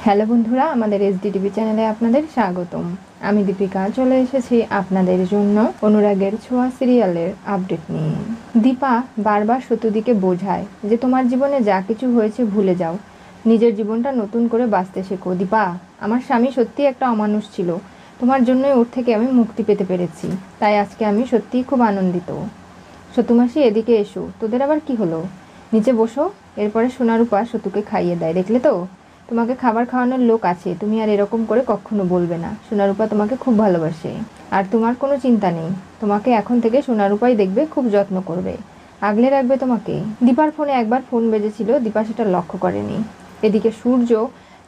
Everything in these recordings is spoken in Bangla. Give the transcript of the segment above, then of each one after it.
হ্যালো বন্ধুরা, আমাদের এসডিটিভি চ্যানেলে আপনাদের স্বাগতম। আমি দীপিকা চলে এসেছি আপনাদের জন্য অনুরাগের ছোঁয়া সিরিয়ালের আপডেট নিয়ে। দীপা বারবার সত্যদিকে বোঝায় যে তোমার জীবনে যা কিছু হয়েছে ভুলে যাও, নিজের জীবনটা নতুন করে বাঁচতে শেখো। দীপা, আমার স্বামী সত্যি একটা অমানুষ ছিল, তোমার জন্যই ওর থেকে আমি মুক্তি পেতে পেরেছি, তাই আজকে আমি সত্যিই খুব আনন্দিত। সতুমাসি, এদিকে এসো। তোদের আবার কি হলো? নিচে বসো। এরপরে সোনারূপা সতুকে খাইয়ে দেয়। দেখলে তো, তোমাকে খাবার খাওয়ানোর লোক আছে, তুমি আর এরকম করে কখনো বলবে না। সোনারূপা তোমাকে খুব ভালোবাসে, আর তোমার কোনো চিন্তা নেই। তোমাকে এখন থেকে সোনারূপাই দেখবে, খুব যত্ন করবে, আগলে রাখবে তোমাকে। দীপার ফোনে একবার ফোন বেজেছিল, দীপা সেটা লক্ষ্য করেনি। এদিকে সূর্য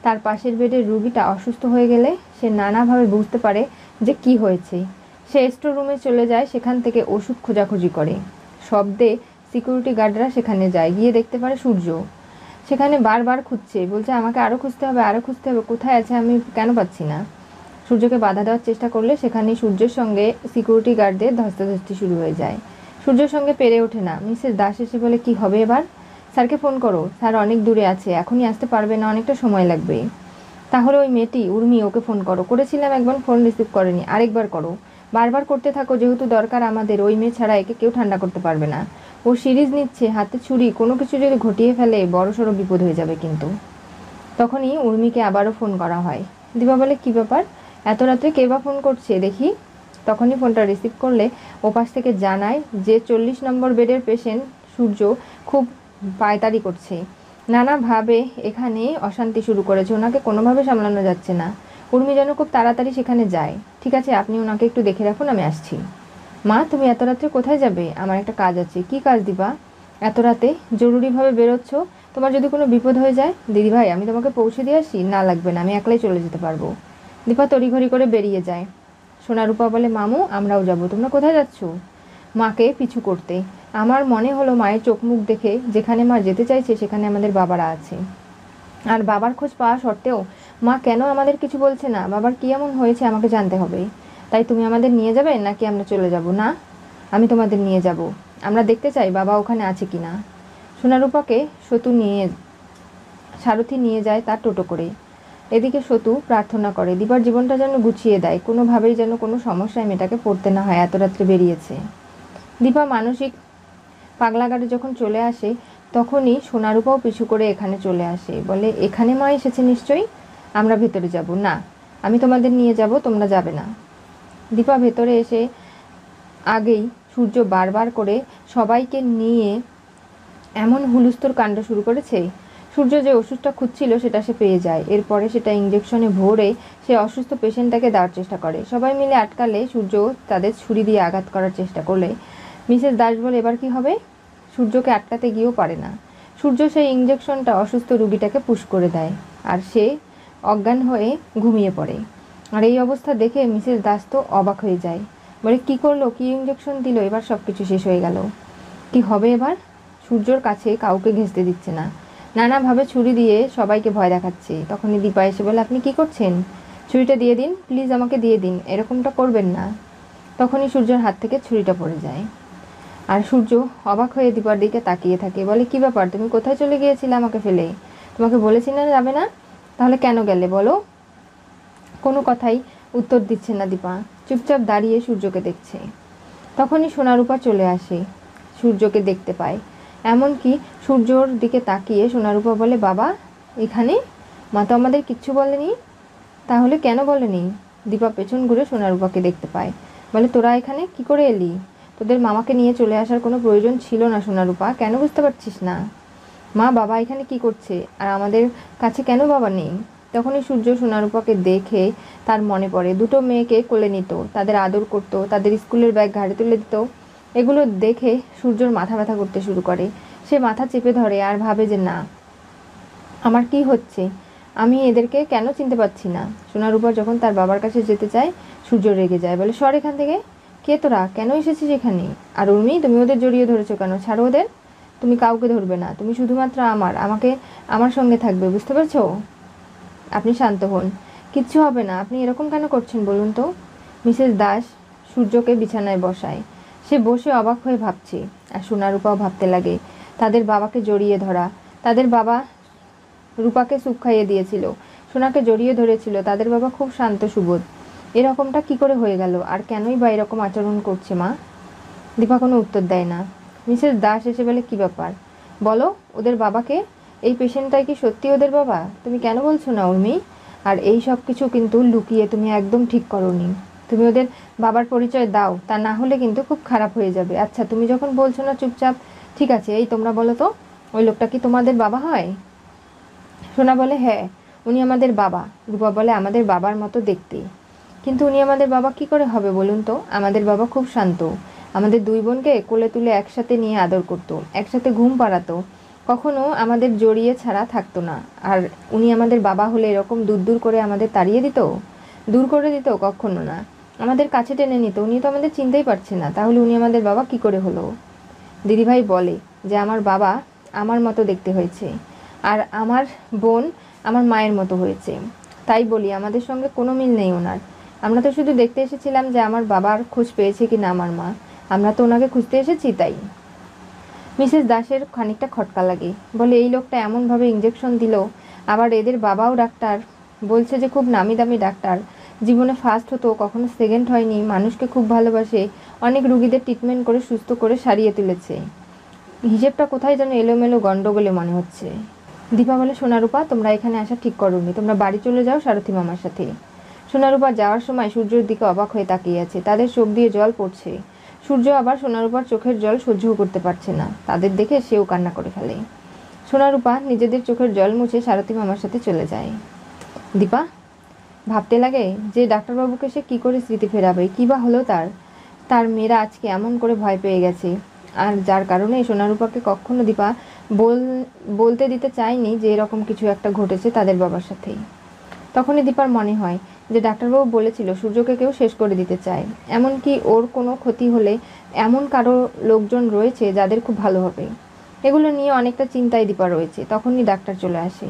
তার পাশের বেডের রুগীটা অসুস্থ হয়ে গেলে সে নানাভাবে বুঝতে পারে যে কি হয়েছে। সে স্টোর রুমে চলে যায়, সেখান থেকে ওষুধ খোঁজাখুঁজি করে। শব্দে সিকিউরিটি গার্ডরা সেখানে যায়, গিয়ে দেখতে পারে সূর্য সেখানে বারবার খুঁজছে, বলছে আমাকে আরও খুঁজতে হবে, আরও খুঁজতে হবে, কোথায় আছে, আমি কেন পাচ্ছি না। সূর্যকে বাধা দেওয়ার চেষ্টা করলে সেখানেই সূর্যের সঙ্গে সিকিউরিটি গার্ডদের ধস্তাধস্তি শুরু হয়ে যায়। সূর্যের সঙ্গে পেরে ওঠে না। মিসেস দাস এসে বলে, কি হবে এবার? স্যারকে ফোন করো, স্যার অনেক দূরে আছে, এখনই আসতে পারবে না, অনেকটা সময় লাগবে। তাহলে ওই মেয়েটি উর্মি, ওকে ফোন করো। করেছিলাম একবার, ফোন রিসিভ করেনি, আরেকবার করো, বারবার করতে থাকো, যেহেতু দরকার আমাদের, ওই মেয়ে ছাড়া একে কেউ ঠান্ডা করতে পারবে না। ও সিরিজ নিচ্ছে, হাতে ছুরি, কোনো কিছু যদি ঘটিয়ে ফেলে বড়সড় বিপদ হয়ে যাবে কিন্তু। তখনই উর্মিকে আবারও ফোন করা হয়। দিবা বলে, কি ব্যাপার, এত রাত্রে কে বা ফোন করছে দেখি। তখনই ফোনটা রিসিভ করলে ওপাশ থেকে জানায় যে 40 নম্বর বেডের পেশেন্ট সূর্য খুব পায়তারি করছে, নানাভাবে এখানে অশান্তি শুরু করেছে, ওনাকে কোনোভাবে সামলানো যাচ্ছে না। উর্মি যেন খুব তাড়াতাড়ি সেখানে যায়। ঠিক আছে, আপনি ওনাকে একটু দেখে রাখুন, আমি আসছি। মা, তুমি এত রাত্রে কোথায় যাবে? আমার একটা কাজ আছে। কি কাজ দিবা? এত রাতে জরুরিভাবে বেরোচ্ছ, তোমার যদি কোনো বিপদ হয়ে যায়? দিদিভাই, আমি তোমাকে পৌঁছে দিয়ে আসি। না লাগবে না, আমি একলাই চলে যেতে পারবো। দীপা তড়িঘড়ি করে বেরিয়ে যায়। সোনারূপা বলে, মামু আমরাও যাব। তোমরা কোথায় যাচ্ছ? মাকে পিছু করতে। আমার মনে হলো মায়ের চোখ মুখ দেখে যেখানে মা যেতে চাইছে সেখানে আমাদের বাবারা আছে, আর বাবার খোঁজ পাওয়া সত্ত্বেও মা কেন আমাদের কিছু বলছে না? বাবার কি এমন হয়েছে আমাকে জানতে হবে। তাই তুমি আমাদের নিয়ে যাবে নাকি আমরা চলে যাব? না, আমি তোমাদের নিয়ে যাব। আমরা দেখতে চাই বাবা ওখানে আছে কিনা। সোনারূপাকে সারথি নিয়ে যায় তার টোটো করে। এদিকে সতু প্রার্থনা করে দীপার জীবনটা যেন গুছিয়ে দেয়, কোনোভাবেই যেন কোনো সমস্যায় মেয়েটাকে পড়তে না হয়, এত রাত্রে বেরিয়েছে। দীপা মানসিক পাগলাগাড়ি যখন চলে আসে তখনই সোনারূপাও পিছু করে এখানে চলে আসে, বলে, এখানে মা এসেছে নিশ্চয়ই, আমরা ভেতরে যাব। না, আমি তোমাদের নিয়ে যাব, তোমরা যাবে না। দীপা ভেতরে এসে আগেই সূর্য বারবার করে সবাইকে নিয়ে এমন হুলস্থুল কাণ্ড শুরু করেছে। সূর্য যে ওষুধটা খুঁজছিল সেটা সে পেয়ে যায়, এরপরে সেটা ইঞ্জেকশনে ভরে সে অসুস্থ পেশেন্টটাকে দেওয়ার চেষ্টা করে। সবাই মিলে আটকালে সূর্য তাদের ছুরি দিয়ে আঘাত করার চেষ্টা করলে মিসেস দাস বলে, এবার কি হবে? সূর্যকে আটকাতে গিয়েও পারে না। সূর্য সেই ইঞ্জেকশনটা অসুস্থ রুগীটাকে পুশ করে দেয়, আর সে অজ্ঞান হয়ে ঘুমিয়ে পড়ে। আর এই অবস্থা দেখে মিসেস দাস তো অবাক হয়ে যায়, বলে, কি করলো, কি ইঞ্জেকশন দিল, এবার সব কিছু শেষ হয়ে গেল, কি হবে এবার? সূর্যর কাছে কাউকে ঘেঁষতে দিচ্ছে না, নানাভাবে ছুরি দিয়ে সবাইকে ভয় দেখাচ্ছে। তখনই দীপা এসে বলে, আপনি কি করছেন? ছুরিটা দিয়ে দিন প্লিজ, আমাকে দিয়ে দিন, এরকমটা করবেন না। তখনই সূর্যের হাত থেকে ছুরিটা পড়ে যায়, আর সূর্য অবাক হয়ে দীপার দিকে তাকিয়ে থাকে, বলে, কি ব্যাপার, তুমি কোথায় চলে গিয়েছিলে আমাকে ফেলে? তোমাকে বলেছি না যাবে না, তাহলে কেন গেলে বলো? কোনো কথাই উত্তর দিচ্ছে না দীপা, চুপচাপ দাঁড়িয়ে সূর্যকে দেখছে। তখনই সোনারূপা চলে আসে, সূর্যকে দেখতে পায়। এমনকি সূর্যর দিকে তাকিয়ে সোনারূপা বলে, বাবা এখানে? মা তো আমাদের কিচ্ছু বলেনি। তাহলে কেন বলেনি? দীপা পেছন ঘুরে সোনারূপাকে দেখতে পায়, বলে, তোরা এখানে কি করে এলি? তোদের মামাকে নিয়ে চলে আসার কোনো প্রয়োজন ছিল না সোনারূপা, কেন বুঝতে পারছিস না? মা, বাবা এখানে কি করছে, আর আমাদের কাছে কেন বাবা নেই? তখনই সূর্য সোনারূপাকে দেখে তার মনে পড়ে, দুটো মেয়েকে কোলে নিত, তাদের আদর করত, তাদের স্কুলের ব্যাগ ঘাড়ে তুলে দিত। এগুলো দেখে সূর্যর মাথা ব্যথা করতে শুরু করে। সে মাথা চেপে ধরে আর ভাবে যে, না, আমার কি হচ্ছে, আমি এদেরকে কেন চিনতে পারছি না। সোনারূপা যখন তার বাবার কাছে যেতে চায় সূর্য রেগে যায়, বলে, সর এখান থেকে, কে তোরা, কেন এসেছিস এখানে? আর উর্মি, তুমি ওদের জড়িয়ে ধরেছো কেন? ছাড়ো ওদের, তুমি কাউকে ধরবে না, তুমি শুধুমাত্র আমাকে আমার সঙ্গে থাকবে, বুঝতে পারছো? আপনি শান্ত হন, কিচ্ছু হবে না, আপনি এরকম কেন করছেন বলুন তো? মিসেস দাস সূর্যকে বিছানায় বসায়। সে বসে অবাক হয়ে ভাবছে, আর সোনারূপাও ভাবতে লাগে। তাদের বাবাকে জড়িয়ে ধরা, তাদের বাবা রূপাকে স্যুপ খাইয়ে দিয়েছিল, সোনাকে জড়িয়ে ধরেছিল। তাদের বাবা খুব শান্ত সুবোধ। এরকমটা কি করে হয়ে গেল, আর কেনই বা এরকম আচরণ করছে মা? দীপা কোনো উত্তর দেয় না। মিসেস দাস এসে বলে, কি ব্যাপার বলো, ওদের বাবাকে? এই পেশেন্টটাই কি সত্যি ওদের বাবা? তুমি কেন বলছো না উর্মি? আর এই সব কিছু কিন্তু লুকিয়ে তুমি একদম ঠিক করোনি। তুমি ওদের বাবার পরিচয় দাও, তা না হলে কিন্তু খুব খারাপ হয়ে যাবে। আচ্ছা, তুমি যখন বলছো না চুপচাপ, ঠিক আছে, এই তোমরা বলো তো, ওই লোকটা কি তোমাদের বাবা হয়? সোনা বলে, হ্যাঁ, উনি আমাদের বাবা। রূপা বলে, আমাদের বাবার মতো দেখতে। কিন্তু উনি আমাদের বাবা কি করে হবে বলুন তো? আমাদের বাবা খুব শান্ত। আমাদের দুই বোনকে কোলে তুলে একসাথে নিয়ে আদর করতো, একসাথে ঘুম পাড়াতো, কখনো আমাদের জড়িয়ে ছাড়া থাকতো না। আর উনি আমাদের বাবা হলে এরকম দূর দূর করে আমাদের তাড়িয়ে দিত? দূর করে দিত? কখনো না। আমাদের কাছে টেনে নিত। উনি তো আমাদের চিনতেই পারছে না, তাহলে উনি আমাদের বাবা কি করে হলো? দিদিভাই বলে যে আমার বাবা আমার মতো দেখতে হয়েছে, আর আমার বোন আমার মায়ের মতো হয়েছে। তাই বলি আমাদের সঙ্গে কোনো মিল নেই ওনার। আমরা তো শুধু দেখতে এসেছিলাম যে আমার বাবার খোঁজ পেয়েছে কি না আমার মা। আমরা তো ওনাকে খুঁজতে এসেছি, তাই। মিসেস দাসের খানিকটা খটকা লাগে। বলে, এই লোকটা এমনভাবে ইঞ্জেকশন দিল, আবার এদের বাবাও ডাক্তার, বলছে যে খুব নামি দামি ডাক্তার, জীবনে ফার্স্ট হতো, কখনো সেকেন্ড হয়নি, মানুষকে খুব ভালোবাসে, অনেক রুগীদের ট্রিটমেন্ট করে সুস্থ করে সারিয়ে তুলেছে। হিসেবটা কোথায় যেন এলোমেলো গন্ডগোলে মনে হচ্ছে। দীপা বলে, সোনারূপা, তোমরা এখানে আসা ঠিক করোনি, তোমরা বাড়ি চলে যাও সারথি মামার সাথে। সোনারূপা যাওয়ার সময় সূর্যের দিকে অবাক হয়ে তাকিয়ে আছে। তাদের চোখ দিয়ে জল পড়ছে। সূর্য আবার সোনারূপার চোখের জল সহ্য করতে পারছে না। তাদের দেখে সেও কান্না করে ফেলে। সোনারূপা নিজেদের চোখের জল মুছে সারথি মামার সাথে চলে যায়। দীপা ভাবতে লাগে যে ডাক্তারবাবুকে সে কী করে স্মৃতি ফেরাবে, কী বা হলো তার। তার মেয়েরা আজকে এমন করে ভয় পেয়ে গেছে, আর যার কারণে সোনারূপাকে কখনো দীপা বলতে দিতে চায়নি যে এরকম কিছু একটা ঘটেছে তাদের বাবার সাথেই। তখনই দীপার মনে হয় যে ডাক্তারবাবু বলেছিল সূর্যকে কেউ শেষ করে দিতে চায়, এমনকি ওর কোনো ক্ষতি হলে এমন কারো লোকজন রয়েছে যাদের খুব ভালো হবে। এগুলো নিয়ে অনেকটা চিন্তায় দীপা রয়েছে। তখনই ডাক্তার চলে আসে।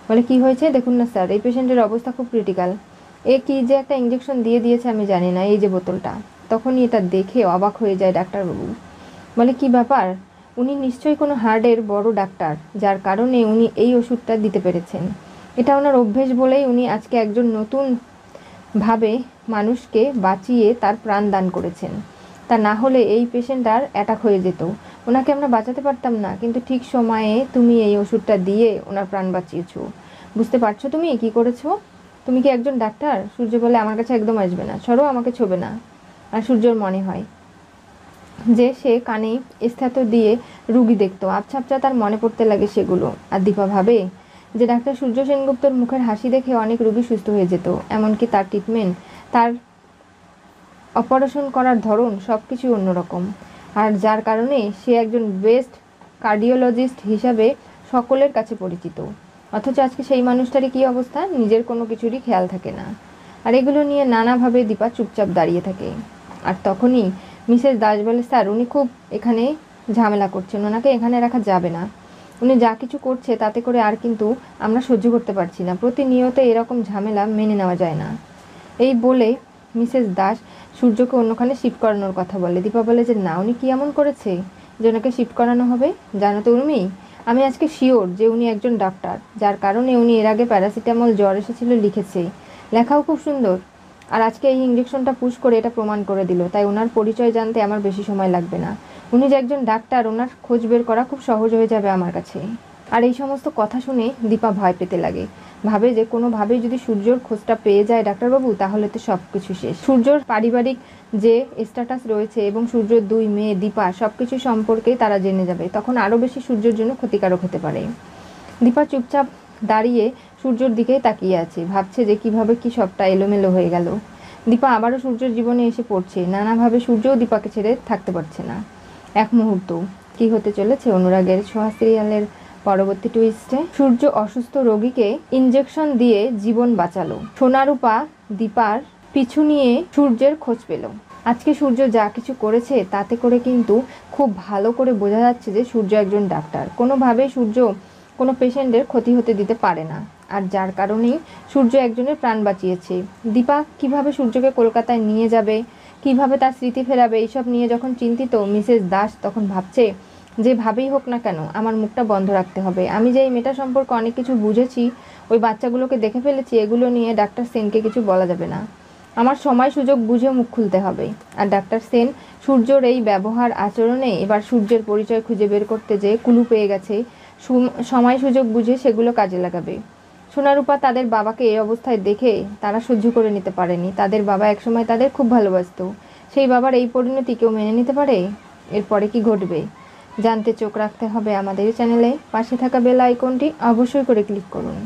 বলে, কি হয়েছে দেখুন না স্যার, এই পেশেন্টের অবস্থা খুব ক্রিটিক্যাল। এ কি যে একটা ইঞ্জেকশন দিয়ে দিয়েছে আমি জানি না, এই যে বোতলটা। তখনই এটা দেখে অবাক হয়ে যায় ডাক্তারবাবু। বলে, কি ব্যাপার? উনি নিশ্চয়ই কোনো হার্টের বড় ডাক্তার, যার কারণে উনি এই ওষুধটা দিতে পেরেছেন। এটা ওনার অভ্যেস বলেই উনি আজকে একজন নতুন ভাবে মানুষকে বাঁচিয়ে তার প্রাণ দান করেছেন। তা না হলে এই পেশেন্ট আর অ্যাটাক হয়ে যেত। ওনাকে আমরা বাঁচাতে পারতাম না, কিন্তু ঠিক সময়ে তুমি এই ওষুধটা দিয়ে ওনার প্রাণ বাঁচিয়েছো। বুঝতে পারছো তুমি কি করেছো? তুমি কি একজন ডাক্তার? সূর্য বলে, আমার কাছে একদম আসবে না, সরো, আমাকে ছোবে না। আর সূর্যর মনে হয় যে সে কানে স্থেথো দিয়ে রুগী দেখতো, আবছা আবছা তার মনে পড়তে লাগে সেগুলো। আর দীপা ভাবে যে ডাক্তার সূর্য সেনগুপ্তর মুখের হাসি দেখে অনেক রুগী সুস্থ হয়ে যেত, এমনকি তার ট্রিটমেন্ট, তার অপারেশন করার ধরন সব কিছু অন্যরকম। আর যার কারণে সে একজন বেস্ট কার্ডিওলজিস্ট হিসাবে সকলের কাছে পরিচিত। অথচ আজকে সেই মানুষটারই কী অবস্থা, নিজের কোনো কিছুরই খেয়াল থাকে না। আর এগুলো নিয়ে নানাভাবে দীপা চুপচাপ দাঁড়িয়ে থাকে। আর তখনই মিসেস দাস বলে, স্যার, উনি খুব এখানে ঝামেলা করছেন, ওনাকে এখানে রাখা যাবে না। উনি যা কিছু করছে তাতে করে আর কিন্তু আমরা সহ্য করতে পারছি না। প্রতিনিয়ত এরকম ঝামেলা মেনে নেওয়া যায় না। এই বলে মিসেস দাস সূর্যকে অন্যখানে শিফট করানোর কথা বলে। দীপা বলে যে না, উনি কি এমন করেছে যে ওনাকে শিফট করানো হবে? জানো তো উর্মি, আমি আজকে শিওর যে উনি একজন ডাক্তার, যার কারণে উনি এর আগে প্যারাসিটামল জ্বর এসেছিল লিখেছে, লেখাও খুব সুন্দর। আর আজকে এই ইঞ্জেকশনটা পুশ করে এটা প্রমাণ করে দিল। তাই ওনার পরিচয় জানতে আমার বেশি সময় লাগবে না। উনি যে একজন ডাক্তার, ওনার খোঁজ বের করা খুব সহজ হয়ে যাবে আমার কাছে। আর এই সমস্ত কথা শুনে দীপা ভয় পেতে লাগে। ভাবে যে কোনোভাবেই যদি সূর্যর খোঁজটা পেয়ে যায় ডাক্তারবাবু, তাহলে তো সব কিছু শেষ। সূর্যর পারিবারিক যে স্ট্যাটাস রয়েছে এবং সূর্যর দুই মেয়ে দীপা, সব কিছু সম্পর্কে তারা জেনে যাবে, তখন আরও বেশি সূর্যের জন্য ক্ষতিকারক হতে পারে। দীপা চুপচাপ দাঁড়িয়ে সূর্যর দিকেই তাকিয়ে আছে, ভাবছে যে কিভাবে কি সবটা এলোমেলো হয়ে গেল। দীপা আবারও সূর্যের জীবনে এসে পড়ছে। নানাভাবে সূর্যও দীপাকে ছেড়ে থাকতে পারছে না। এক মুহূর্ত কি হতে চলেছে অনুরাগের ছোঁয়া সিরিয়ালের পরবর্তী টুইস্টে? সূর্য অসুস্থ রোগীকে ইঞ্জেকশন দিয়ে জীবন বাঁচালো। সোনারূপা দীপার পিছু নিয়ে সূর্যের খোঁজ পেল। আজকে সূর্য যা কিছু করেছে তাতে করে কিন্তু খুব ভালো করে বোঝা যাচ্ছে যে সূর্য একজন ডাক্তার। কোনোভাবেই সূর্য কোনো পেশেন্টের ক্ষতি হতে দিতে পারে না, আর যার কারণেই সূর্য একজনের প্রাণ বাঁচিয়েছে। দীপা কিভাবে সূর্যকে কলকাতায় নিয়ে যাবে, কিভাবে তার স্মৃতি ফেরাবে, এইসব নিয়ে যখন চিন্তিত মিসেস দাস, তখন ভাবছে যেভাবেই হোক না কেন আমার মুখটা বন্ধ রাখতে হবে। আমি যে এই মেয়েটা সম্পর্কে অনেক কিছু বুঝেছি, ওই বাচ্চাগুলোকে দেখে ফেলেছি, এগুলো নিয়ে ডাক্তার সেনকে কিছু বলা যাবে না। আমার সময় সুযোগ বুঝে মুখ খুলতে হবে। আর ডাক্তার সেন সূর্যর এই ব্যবহার আচরণে এবার সূর্যের পরিচয় খুঁজে বের করতে যেয়ে কুলু পেয়ে গেছে। সময় সুযোগ বুঝে সেগুলো কাজে লাগাবে। সোনারূপা তাদের বাবাকে এই অবস্থায় দেখে তারা সহ্য করে নিতে পারেনি। তাদের বাবা একসময় তাদের খুব ভালোবাসতো। সেই বাবার এই পরিণতি কেউ মেনে নিতে পারে? এরপরে কি ঘটবে জানতে চোখ রাখতে হবে আমাদের চ্যানেলে। পাশে থাকা বেল আইকনটি অবশ্যই করে ক্লিক করুন।